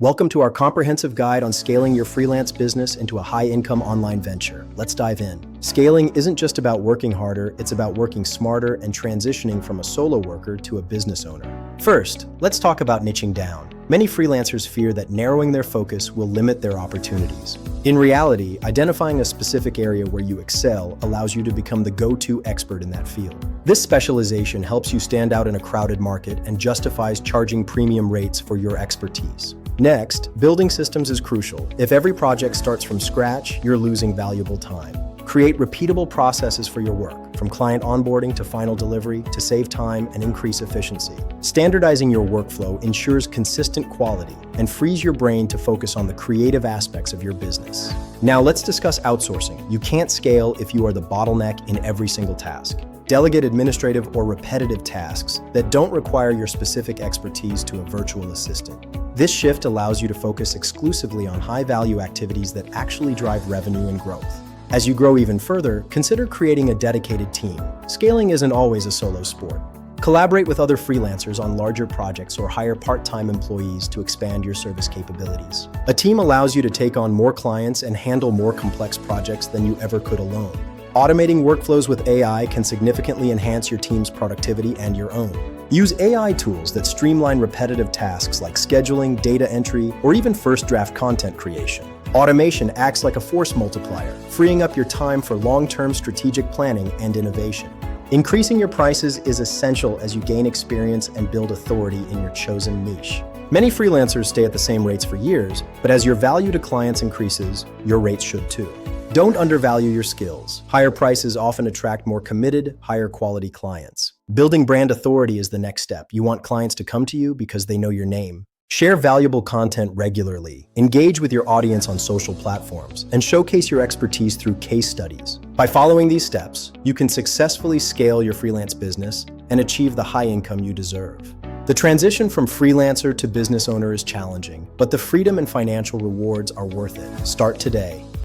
Welcome to our comprehensive guide on scaling your freelance business into a high-income online venture. Let's dive in. Scaling isn't just about working harder, it's about working smarter and transitioning from a solo worker to a business owner. First, let's talk about niching down. Many freelancers fear that narrowing their focus will limit their opportunities. In reality, identifying a specific area where you excel allows you to become the go-to expert in that field. This specialization helps you stand out in a crowded market and justifies charging premium rates for your expertise. Next, building systems is crucial. If every project starts from scratch, you're losing valuable time. Create repeatable processes for your work, from client onboarding to final delivery, to save time and increase efficiency. Standardizing your workflow ensures consistent quality and frees your brain to focus on the creative aspects of your business. Now let's discuss outsourcing. You can't scale if you are the bottleneck in every single task. Delegate administrative or repetitive tasks that don't require your specific expertise to a virtual assistant. This shift allows you to focus exclusively on high-value activities that actually drive revenue and growth. As you grow even further, consider creating a dedicated team. Scaling isn't always a solo sport. Collaborate with other freelancers on larger projects or hire part-time employees to expand your service capabilities. A team allows you to take on more clients and handle more complex projects than you ever could alone. Automating workflows with AI can significantly enhance your team's productivity and your own. Use AI tools that streamline repetitive tasks like scheduling, data entry, or even first draft content creation. Automation acts like a force multiplier, freeing up your time for long-term strategic planning and innovation. Increasing your prices is essential as you gain experience and build authority in your chosen niche. Many freelancers stay at the same rates for years, but as your value to clients increases, your rates should too. Don't undervalue your skills. Higher prices often attract more committed, higher quality clients. Building brand authority is the next step. You want clients to come to you because they know your name. Share valuable content regularly. Engage with your audience on social platforms and showcase your expertise through case studies. By following these steps, you can successfully scale your freelance business and achieve the high income you deserve. The transition from freelancer to business owner is challenging, but the freedom and financial rewards are worth it. Start today.